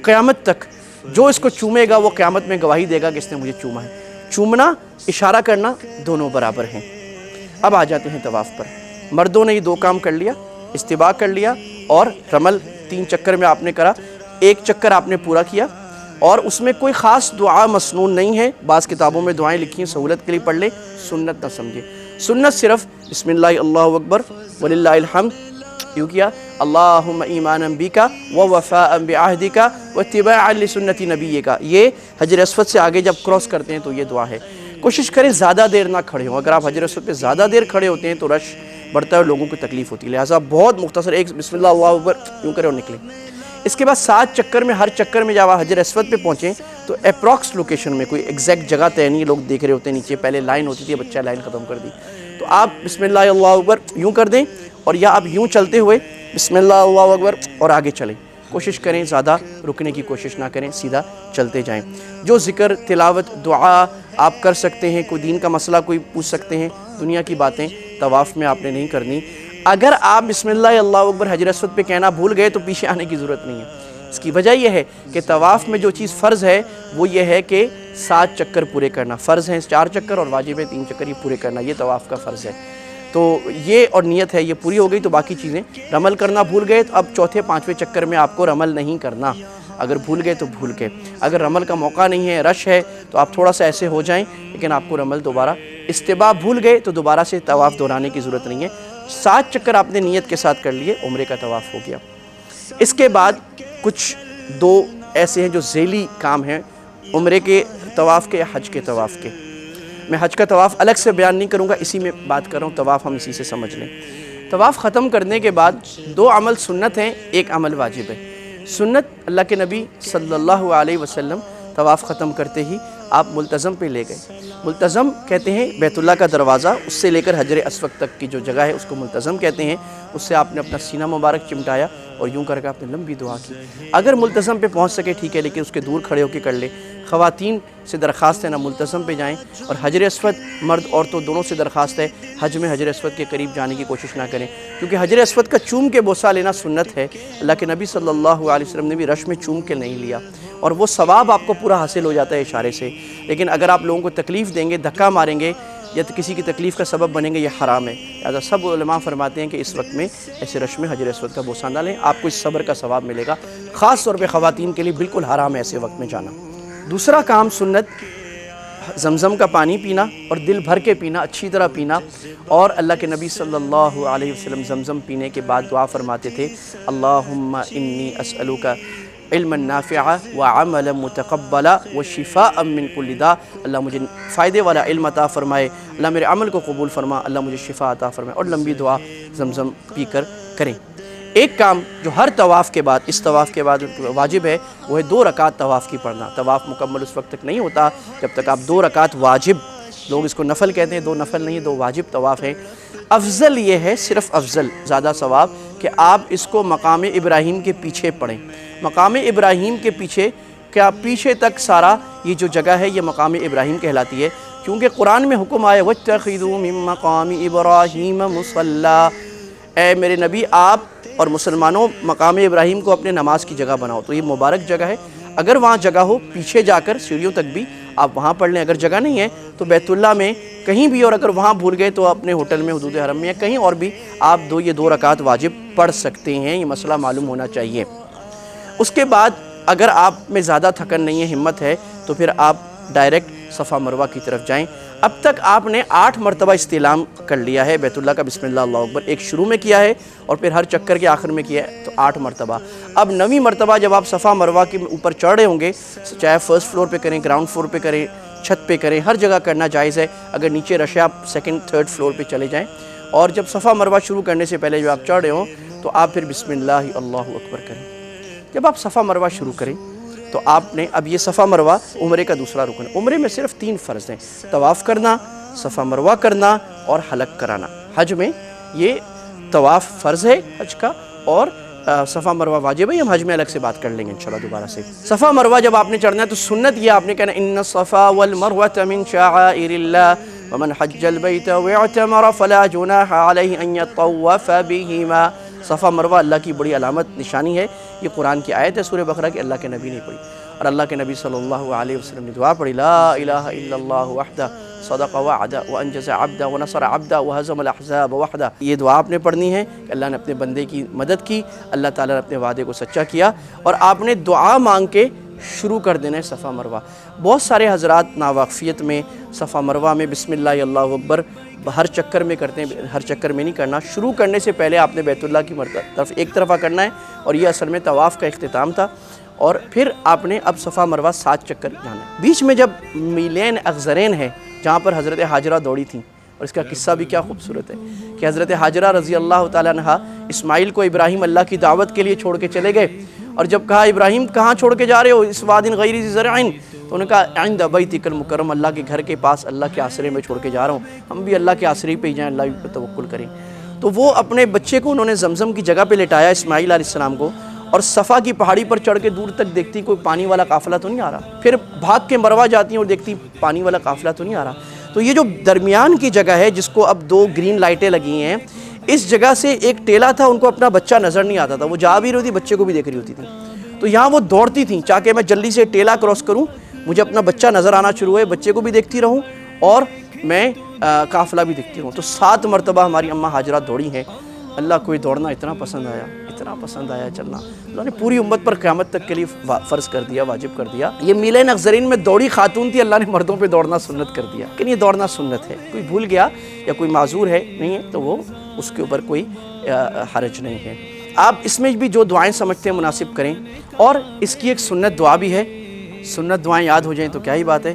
قیامت تک جو اس کو چومے گا وہ قیامت میں گواہی دے گا کہ اس نے مجھے چوما ہے۔ چومنا، اشارہ کرنا دونوں برابر ہیں۔ اب آ جاتے ہیں طواف پر۔ مردوں نے یہ دو کام کر لیا، استباء کر لیا اور رمل 3 چکر میں آپ نے کرا، 1 چکر آپ نے پورا کیا، اور اس میں کوئی خاص دعا مسنون نہیں ہے، بعض کتابوں میں دعائیں لکھی ہیں، سہولت کے لیے پڑھ لیں، سنت نہ سمجھے۔ سنت صرف بسم اللہ اللہ اکبر وللہ الحمد یوں کیا، اللہم ایمانا بکا ووفاء بعہدکا واتباعا لسنت نبیکا، یہ حجر اسود سے آگے جب کراس کرتے ہیں تو یہ دعا ہے۔ کوشش کریں زیادہ دیر نہ کھڑے ہوں، اگر آپ حجر اسود پہ زیادہ دیر کھڑے ہوتے ہیں تو رش بڑھتا ہے اور لوگوں کو تکلیف ہوتی ہے، لہٰذا بہت مختصر ایک بسم اللہ اللہ اکبر یوں کریں اور نکلیں۔ اس کے بعد 7 چکر میں، ہر چکر میں جب آپ حجر اسود پہ پہنچیں تو اپروکس لوکیشن میں، کوئی ایگزیکٹ جگہ طے نہیں، لوگ دیکھ رہے ہوتے ہیں نیچے، پہلے لائن ہوتی تھی، بچہ لائن ختم کر دی، تو آپ بسم اللہ اللہ اکبر یوں کر دیں، اور یا آپ یوں چلتے ہوئے بسم اللہ اللہ اکبر اور آگے چلیں۔ کوشش کریں زیادہ رکنے کی کوشش نہ کریں، سیدھا چلتے جائیں۔ جو ذکر، تلاوت، دعا آپ کر سکتے ہیں، کوئی دین کا مسئلہ کوئی پوچھ سکتے ہیں، دنیا کی باتیں طواف میں آپ نے نہیں کرنی۔ اگر آپ بسم اللہ اللہ اکبر حجر اسود پہ کہنا بھول گئے تو پیچھے آنے کی ضرورت نہیں ہے۔ اس کی وجہ یہ ہے کہ طواف میں جو چیز فرض ہے وہ یہ ہے کہ 7 چکر پورے کرنا، فرض ہیں 4 چکر اور واجب ہے 3 چکر، یہ پورے کرنا، یہ طواف کا فرض ہے۔ تو یہ اور نیت ہے، یہ پوری ہو گئی تو باقی چیزیں، رمل کرنا بھول گئے تو اب چوتھے 5ویں چکر میں آپ کو رمل نہیں کرنا، اگر بھول گئے تو بھول گئے، اگر رمل کا موقع نہیں ہے، رش ہے تو آپ تھوڑا سا ایسے ہو جائیں، لیکن آپ کو رمل دوبارہ، استباء بھول گئے تو دوبارہ سے طواف دہرانے کی ضرورت نہیں ہے۔ 7 چکر آپ نے نیت کے ساتھ کر لیے، عمرے کا طواف ہو گیا۔ اس کے بعد کچھ 2 ایسے ہیں جو ذیلی کام ہیں عمرے کے طواف کے یا حج کے طواف کے۔ میں حج کا طواف الگ سے بیان نہیں کروں گا، اسی میں بات کر رہا ہوں، طواف ہم اسی سے سمجھ لیں۔ طواف ختم کرنے کے بعد 2 عمل سنت ہیں، 1 عمل واجب ہے۔ سنت، اللہ کے نبی صلی اللہ علیہ وسلم طواف ختم کرتے ہی آپ ملتزم پہ لے گئے۔ ملتزم کہتے ہیں بیت اللہ کا دروازہ، اس سے لے کر حجر اسود تک کی جو جگہ ہے اس کو ملتزم کہتے ہیں۔ اس سے آپ نے اپنا سینہ مبارک چمٹایا اور یوں کر کے آپ نے لمبی دعا کی۔ اگر ملتزم پہ پہنچ سکے ٹھیک ہے، لیکن اس کے دور کھڑے ہو کے کر لے۔ خواتین سے درخواست ہے نہ ملتزم پہ جائیں، اور حجر اسود مرد عورتوں دونوں سے درخواست ہے حج میں حجر اسود کے قریب جانے کی کوشش نہ کریں، کیونکہ حجر اسود کا چوم کے بوسہ لینا سنت ہے۔ اللہ کے نبی صلی اللہ علیہ وسلم نے بھی رش میں چوم کے نہیں لیا، اور وہ ثواب آپ کو پورا حاصل ہو جاتا ہے اشارے سے، لیکن اگر آپ لوگوں کو تکلیف دیں گے، دھکا ماریں گے یا کسی کی تکلیف کا سبب بنیں گے، یہ حرام ہے۔ لہٰذا سب علماء فرماتے ہیں کہ اس وقت میں ایسے رش میں حجر اسود کا بوسہ نہ لیں، آپ کو اس صبر کا ثواب ملے گا۔ خاص طور پہ خواتین کے لیے بالکل حرام ہے ایسے وقت میں جانا۔ دوسرا کام سنت، زمزم کا پانی پینا اور دل بھر کے پینا، اچھی طرح پینا، اور اللہ کے نبی صلی اللہ علیہ وسلم زمزم پینے کے بعد دعا فرماتے تھے، اللہم انی اسألک علما نافعا وعملا متقبلا وشفاء من کل داء، اللہ مجھے فائدے والا علم عطا فرمائے، اللہ میرے عمل کو قبول فرما، اللہ مجھے شفا عطا فرمائے، اور لمبی دعا زمزم پی کر کریں۔ ایک کام جو ہر طواف کے بعد، اس طواف کے بعد واجب ہے، وہ ہے 2 رکعت طواف کی پڑھنا۔ طواف مکمل اس وقت تک نہیں ہوتا جب تک آپ 2 رکعت واجب، لوگ اس کو نفل کہتے ہیں، 2 نفل نہیں، 2 واجب طواف ہیں۔ افضل یہ ہے، صرف افضل، زیادہ ثواب، کہ آپ اس کو مقام ابراہیم کے پیچھے پڑھیں۔ مقام ابراہیم کے پیچھے، کیا پیچھے تک سارا یہ جو جگہ ہے یہ مقام ابراہیم کہلاتی ہے، کیونکہ قرآن میں حکم آیا وَاتَّخِذُوا مِن مَّقَامِ إِبْرَاهِيمَ مُصَلًّى، اے میرے نبی آپ اور مسلمانوں مقام ابراہیم کو اپنے نماز کی جگہ بناؤ۔ تو یہ مبارک جگہ ہے، اگر وہاں جگہ ہو پیچھے جا کر سیڑھیوں تک بھی آپ وہاں پڑھ لیں، اگر جگہ نہیں ہے تو بیت اللہ میں کہیں بھی، اور اگر وہاں بھول گئے تو اپنے ہوٹل میں حدود حرم میں یا کہیں اور بھی آپ یہ 2 رکعت واجب پڑھ سکتے ہیں، یہ مسئلہ معلوم ہونا چاہیے۔ اس کے بعد اگر آپ میں زیادہ تھکن نہیں ہے، ہمت ہے، تو پھر آپ ڈائریکٹ صفا مروہ کی طرف جائیں۔ اب تک آپ نے 8 مرتبہ استعلام کر لیا ہے بیت اللہ کا، بسم اللہ اللہ اکبر، ایک شروع میں کیا ہے اور پھر ہر چکر کے آخر میں کیا ہے، تو 8 مرتبہ۔ اب 9ویں مرتبہ جب آپ صفا مروہ کے اوپر چڑھ رہے ہوں گے، چاہے فرسٹ فلور پہ کریں، گراؤنڈ فلور پہ کریں، چھت پہ کریں، ہر جگہ کرنا جائز ہے۔ اگر نیچے رش ہے آپ 2nd 3rd فلور پہ چلے جائیں، اور جب صفا مروہ شروع کرنے سے پہلے جو آپ چڑھ رہے ہوں تو آپ پھر بسم اللہ اللہ اکبر کریں۔ جب آپ صفا مروہ شروع کریں تو آپ نے، اب یہ صفا مروہ عمرے کا دوسرا رکن ہے۔ عمرے میں صرف 3 فرض ہیں، طواف کرنا، صفا مروہ کرنا اور حلق کرانا۔ حج میں یہ طواف فرض ہے حج کا، اور صفا مروہ واجب ہے، ہم حج میں الگ سے بات کر لیں گے انشاءاللہ دوبارہ سے۔ صفا مروہ جب آپ نے چڑھنا ہے تو سنت یہ آپ نے کہنا ان الصفا والمروہ من شعائر اللہ ومن حج البیت واعتمر فلا جناح علیہ ان یطوف بہما۔ صفا مروہ اللہ کی بڑی علامت نشانی ہے۔ یہ قرآن کی آیت ہے سورہ بقرہ کی، اللہ کے نبی نے پڑھی، اور اللہ کے نبی صلی اللہ علیہ وسلم نے دعا پڑھی، لا الہ الا اللہ وحدہ صدق وعدہ وانجز عبدہ ونصر عبدہ وہزم الاحزاب وحدہ۔ یہ دعا آپ نے پڑھنی ہے کہ اللہ نے اپنے بندے کی مدد کی، اللہ تعالیٰ نے اپنے وعدے کو سچا کیا، اور آپ نے دعا مانگ کے شروع کر دینا ہے صفا مروہ۔ بہت سارے حضرات ناواقفیت میں صفا مروہ میں بسم اللہ اللہ اکبر ہر چکر میں کرتے ہیں، ہر چکر میں نہیں کرنا۔ شروع کرنے سے پہلے آپ نے بیت اللہ کی طرف ایک طرفہ کرنا ہے، اور یہ اصل میں طواف کا اختتام تھا، اور پھر آپ نے اب صفا مروہ 7 چکر جانا ہے۔ بیچ میں جب میلین اخضرین ہے جہاں پر حضرت حاجرہ دوڑی تھیں، اور اس کا قصہ بھی کیا خوبصورت ہے کہ حضرت حاجرہ رضی اللہ تعالیٰ عنہا اسماعیل کو ابراہیم اللہ کی دعوت کے لیے چھوڑ کے چلے گئے، اور جب کہا ابراہیم کہاں چھوڑ کے جا رہے ہو، اس واد غیر ذی زرع، تو انہوں نے کہا عند بیتک المکرم، اللہ کے گھر کے پاس اللہ کے آسرے میں چھوڑ کے جا رہا ہوں، ہم بھی اللہ کے آسرے پہ ہی جائیں، اللہ پہ توکل کریں۔ تو وہ اپنے بچے کو انہوں نے زمزم کی جگہ پہ لٹایا اسماعیل علیہ السلام کو، اور صفا کی پہاڑی پر چڑھ کے دور تک دیکھتی کوئی پانی والا قافلہ تو نہیں آ رہا، پھر بھاگ کے مروہ جاتی ہیں اور دیکھتی پانی والا قافلہ تو نہیں آ رہا۔ تو یہ جو درمیان کی جگہ ہے جس کو اب 2 گرین لائٹیں لگی ہیں، اس جگہ سے ایک ٹیلا تھا، ان کو اپنا بچہ نظر نہیں آتا تھا، وہ جا بھی رہی تھی بچے کو بھی دیکھ رہی ہوتی تھی، تو یہاں وہ دوڑتی تھیں چاہے میں جلدی سے ٹیلا کراس کروں، مجھے اپنا بچہ نظر آنا شروع ہوئے، بچے کو بھی دیکھتی رہوں اور میں قافلہ بھی دیکھتی رہوں۔ تو 7 مرتبہ ہماری اماں ہاجرہ دوڑی ہیں۔ اللہ کو یہ دوڑنا اتنا پسند آیا، اتنا پسند آیا چلنا، اللہ نے پوری امت پر قیامت تک کے لیے فرض کر دیا، واجب کر دیا۔ یہ میلین اخضرین میں دوڑی خاتون تھی، اللہ نے مردوں پہ دوڑنا سنت کر دیا، لیکن یہ دوڑنا سنت ہے، کوئی بھول گیا یا کوئی معذور ہے نہیں ہے تو وہ اس کے اوپر کوئی حرج نہیں ہے۔ آپ اس میں بھی جو دعائیں سمجھتے ہیں مناسب کریں، اور اس کی ایک سنت دعا بھی ہے، سنت دعائیں یاد ہو جائیں تو کیا ہی بات ہے۔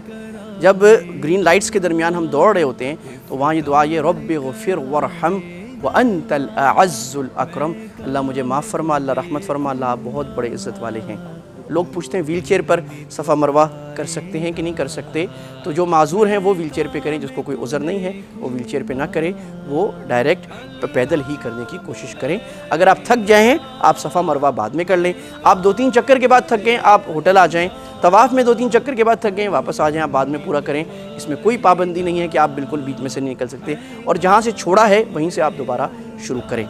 جب گرین لائٹس کے درمیان ہم دوڑ رہے ہوتے ہیں تو وہاں یہ دعا یہ رب غفر ورحم وانت الاعز الاکرم، اللہ مجھے معاف فرما، اللہ رحمت فرما، اللہ آپ بہت بڑے عزت والے ہیں۔ لوگ پوچھتے ہیں ویل چیئر پر صفا مروہ کر سکتے ہیں کہ نہیں کر سکتے، تو جو معذور ہیں وہ ویل چیئر پہ کریں، جس کو کوئی عذر نہیں ہے وہ ویل چیئر پہ نہ کرے، وہ ڈائریکٹ پیدل ہی کرنے کی کوشش کریں۔ اگر آپ تھک جائیں ہیں آپ صفا مروہ بعد میں کر لیں، آپ 2-3 چکر کے بعد تھک گئے آپ ہوٹل آ جائیں، طواف میں 2-3 چکر کے بعد تھک گئے واپس آ جائیں، آپ بعد میں پورا کریں، اس میں کوئی پابندی نہیں ہے کہ آپ بالکل بیچ میں سے نہیں نکل سکتے، اور جہاں سے چھوڑا ہے وہیں سے آپ دوبارہ شروع کریں۔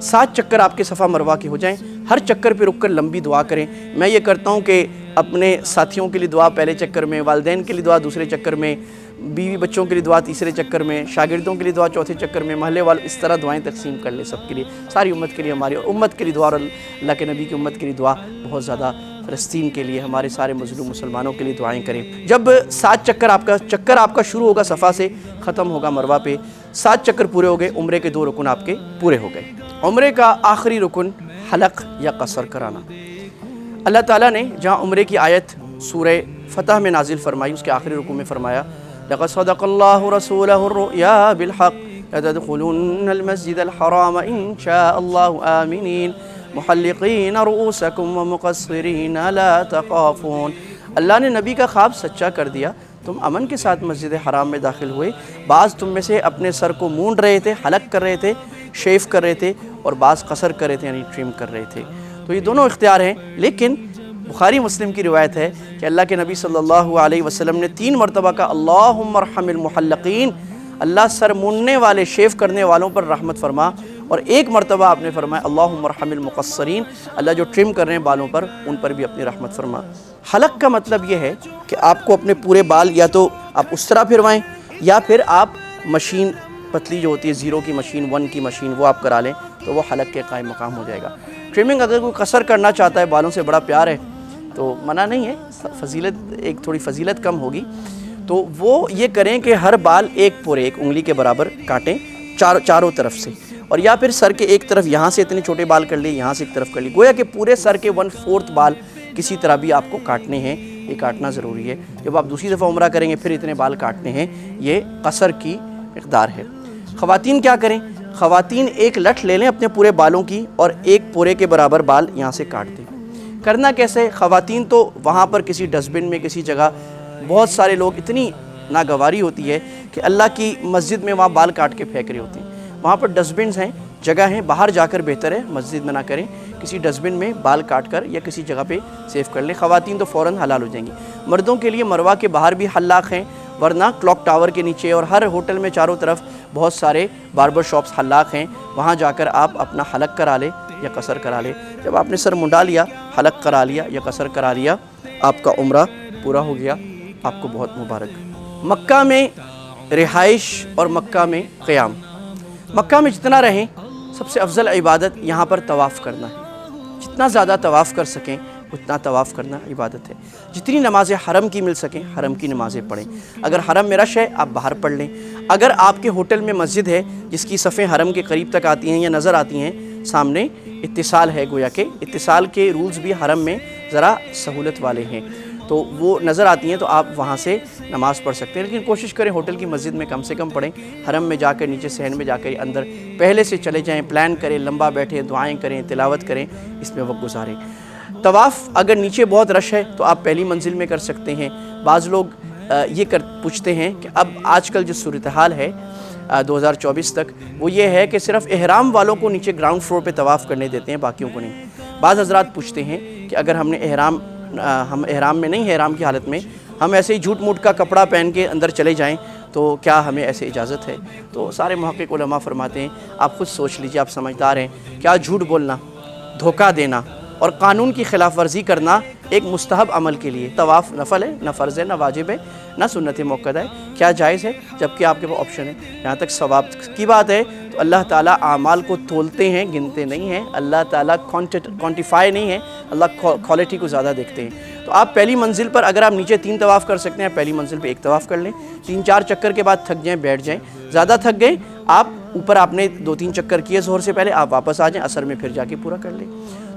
7 چکر آپ کے صفا مروہ کے ہو جائیں، ہر چکر پہ رک کر لمبی دعا کریں۔ میں یہ کرتا ہوں کہ اپنے ساتھیوں کے لیے دعا پہلے چکر میں، والدین کے لیے دعا دوسرے چکر میں، بیوی بچوں کے لیے دعا تیسرے چکر میں، شاگردوں کے لیے دعا چوتھے چکر میں، محلے والے، اس طرح دعائیں تقسیم کر لیں سب کے لیے، ساری امت کے لیے، ہماری اور امت کے لیے دعا، اور اللہ کے نبی کی امت کے لیے دعا، بہت زیادہ فلسطین کے لیے، ہمارے سارے مظلوم مسلمانوں کے لیے دعائیں کریں۔ جب 7 چکر آپ کا شروع ہوگا صفا سے، ختم ہوگا مروہ پہ، 7 چکر پورے ہو گئے، عمرے کے 2 رکن آپ کے پورے ہو گئے۔ عمرے کا آخری رکن حلق یا قصر کرانا۔ اللہ تعالیٰ نے جہاں عمرے کی آیت سورہ فتح میں نازل فرمائی، اس کے آخری رکوع میں فرمایا لَقَدْ صَدَقَ اللَّهُ رَسُولَهُ الرُّؤْيَا بِالْحَقِّ لَتَدْخُلُنَّ الْمَسْجِدَ الْحَرَامَ إِن شَاءَ اللَّهُ آمِنِينَ مُحَلِّقِينَ رُؤُوسَكُمْ وَمُقَصِّرِينَ لَا تَخَافُونَ۔ اللہ نے نبی کا خواب سچا کر دیا، تم امن کے ساتھ مسجد حرام میں داخل ہوئے، بعض تم میں سے اپنے سر کو مونڈ رہے تھے، حلق کر رہے تھے، شیف کر رہے تھے، اور بعض قصر کر رہے تھے یعنی ٹرم کر رہے تھے۔ تو یہ دونوں اختیار ہیں، لیکن بخاری مسلم کی روایت ہے کہ اللہ کے نبی صلی اللہ علیہ وسلم نے 3 مرتبہ کہا اللہم ارحم المحلقین، اللہ سر موننے والے شیف کرنے والوں پر رحمت فرما، اور 1 مرتبہ آپ نے فرمایا اللہم ارحم المقصرین، اللہ جو ٹرم کر رہے ہیں بالوں پر ان پر بھی اپنی رحمت فرما۔ حلق کا مطلب یہ ہے کہ آپ کو اپنے پورے بال یا تو آپ اس طرح پھروائیں، یا پھر آپ مشین پتلی جو ہوتی ہے 0 کی مشین 1 کی مشین وہ آپ کرا لیں تو وہ حلق کے قائم مقام ہو جائے گا۔ ٹرمنگ اگر کوئی قصر کرنا چاہتا ہے، بالوں سے بڑا پیار ہے تو منع نہیں ہے، فضیلت ایک تھوڑی فضیلت کم ہوگی، تو وہ یہ کریں کہ ہر بال 1 پورے 1 انگلی کے برابر کاٹیں چاروں طرف سے، اور یا پھر سر کے ایک طرف یہاں سے اتنے چھوٹے بال کر لیے، یہاں سے ایک طرف کر لیے، گویا کہ پورے سر کے 1/4 بال کسی طرح بھی آپ کو کاٹنے ہیں، یہ کاٹنا ضروری ہے۔ جب آپ دوسری دفعہ عمرہ کریں گے پھر اتنے بال کاٹنے ہیں، یہ قصر کی مقدار ہے۔ خواتین کیا کریں؟ خواتین 1 لٹھ لے لیں اپنے پورے بالوں کی اور 1 پورے کے برابر بال یہاں سے کاٹ دیں۔ کرنا کیسے؟ خواتین تو وہاں پر کسی ڈسٹ بن میں کسی جگہ، بہت سارے لوگ اتنی ناگواری ہوتی ہے کہ اللہ کی مسجد میں وہاں بال کاٹ کے پھینک رہے ہوتے ہیں، وہاں پر ڈسٹ بنز ہیں، جگہ ہیں، باہر جا کر بہتر ہے، مسجد میں نہ کریں، کسی ڈسٹ بن میں بال کاٹ کر یا کسی جگہ پہ سیو کر لیں۔ خواتین تو فوراً حلال ہو جائیں گی۔ مردوں کے لیے مروہ کے باہر بھی حلاق ہیں، ورنہ کلاک ٹاور کے نیچے اور ہر ہوٹل میں چاروں طرف بہت سارے باربر شاپس حلاق ہیں، وہاں جا کر آپ اپنا حلق کرا لیں یا قصر کرا لیں۔ جب آپ نے سر منڈا لیا، حلق کرا لیا یا قصر کرا لیا، آپ کا عمرہ پورا ہو گیا، آپ کو بہت مبارک۔ مکہ میں رہائش اور مکہ میں قیام۔ مکہ میں جتنا رہیں سب سے افضل عبادت یہاں پر طواف کرنا ہے، جتنا زیادہ طواف کر سکیں اتنا طواف کرنا عبادت ہے۔ جتنی نمازیں حرم کی مل سکیں حرم کی نمازیں پڑھیں، اگر حرم میں رش ہے آپ باہر پڑھ لیں، اگر آپ کے ہوٹل میں مسجد ہے جس کی صفیں حرم کے قریب تک آتی ہیں یا نظر آتی ہیں، سامنے اتصال ہے، گویا کہ اتصال کے رولز بھی حرم میں ذرا سہولت والے ہیں، تو وہ نظر آتی ہیں تو آپ وہاں سے نماز پڑھ سکتے ہیں، لیکن کوشش کریں ہوٹل کی مسجد میں کم سے کم پڑھیں۔ حرم میں جا کر نیچے صحن میں جا کر اندر پہلے سے چلے جائیں، پلان کریں، لمبا بیٹھیں، دعائیں کریں، تلاوت کریں، اس میں وقت گزاریں۔ طواف اگر نیچے بہت رش ہے تو آپ پہلی منزل میں کر سکتے ہیں۔ بعض لوگ یہ پوچھتے ہیں کہ اب آج کل جو صورتحال ہے 2024 تک، وہ یہ ہے کہ صرف احرام والوں کو نیچے گراؤنڈ فلور پہ طواف کرنے دیتے ہیں، باقیوں کو نہیں۔ بعض حضرات پوچھتے ہیں کہ اگر ہم احرام میں نہیں ہیں، احرام کی حالت میں ہم ایسے ہی جھوٹ موٹ کا کپڑا پہن کے اندر چلے جائیں تو کیا ہمیں ایسے اجازت ہے؟ تو سارے محقق علماء فرماتے ہیں آپ خود سوچ لیجئے، آپ سمجھدار ہیں، کیا جھوٹ بولنا، دھوکہ دینا اور قانون کی خلاف ورزی کرنا ایک مستحب عمل کے لیے، طواف نفل ہے، نہ فرض ہے، نہ واجب ہے، نہ سنت موقدہ ہے، کیا جائز ہے جبکہ آپ کے پاس آپشن ہے؟ یہاں تک ثواب کی بات ہے تو اللہ تعالیٰ اعمال کو تولتے ہیں، گنتے نہیں ہیں، اللہ تعالیٰ کوانٹیفائی نہیں ہے، اللہ کوالٹی کو زیادہ دیکھتے ہیں۔ تو آپ پہلی منزل پر اگر آپ نیچے 3 طواف کر سکتے ہیں، پہلی منزل پہ 1 طواف کر لیں، 3-4 چکر کے بعد تھک جائیں بیٹھ جائیں، زیادہ تھک گئے آپ اوپر آپ نے 2-3 چکر کیے ظہر سے پہلے، آپ واپس آ جائیں، عصر میں پھر جا کے پورا کر لیں۔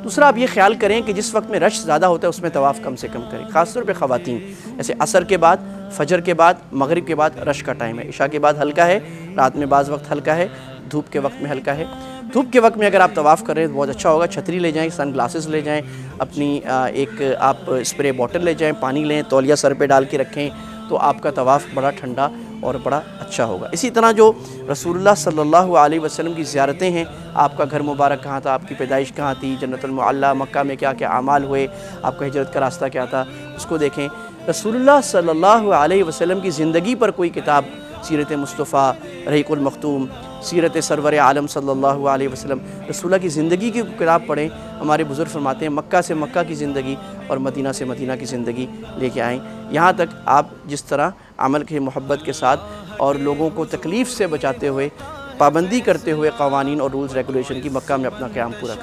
دوسرا آپ یہ خیال کریں کہ جس وقت میں رش زیادہ ہوتا ہے اس میں طواف کم سے کم کریں، خاص طور پہ خواتین، جیسے عصر کے بعد، فجر کے بعد، مغرب کے بعد رش کا ٹائم ہے، عشاء کے بعد ہلکا ہے، رات میں بعض وقت ہلکا ہے، دھوپ کے وقت میں ہلکا ہے۔ دھوپ کے وقت میں اگر آپ طواف کر رہے ہیں تو بہت اچھا ہوگا، چھتری لے جائیں، سن گلاسز لے جائیں، اپنی ایک آپ اسپرے بوٹل لے جائیں، پانی لیں، تولیہ سر پہ ڈال کے رکھیں، تو آپ کا طواف بڑا ٹھنڈا اور بڑا اچھا ہوگا۔ اسی طرح جو رسول اللہ صلی اللہ علیہ وسلم کی زیارتیں ہیں، آپ کا گھر مبارک کہاں تھا، آپ کی پیدائش کہاں تھی، جنت المعلیٰ، مکہ میں کیا کیا اعمال ہوئے، آپ کا ہجرت کا راستہ کیا تھا، اس کو دیکھیں۔ رسول اللہ صلی اللہ علیہ وسلم کی زندگی پر کوئی کتاب، سیرت مصطفیٰ، رحیق المختوم، سیرت سرور عالم صلی اللہ علیہ وسلم، رسول اللہ کی زندگی کی کتاب پڑھیں۔ ہمارے بزرگ فرماتے ہیں مکہ سے مکہ کی زندگی اور مدینہ سے مدینہ کی زندگی لے کے آئیں، یہاں تک آپ جس طرح عمل کے محبت کے ساتھ اور لوگوں کو تکلیف سے بچاتے ہوئے، پابندی کرتے ہوئے قوانین اور رولز ریگولیشن کی، مکہ میں اپنا قیام پورا کریں۔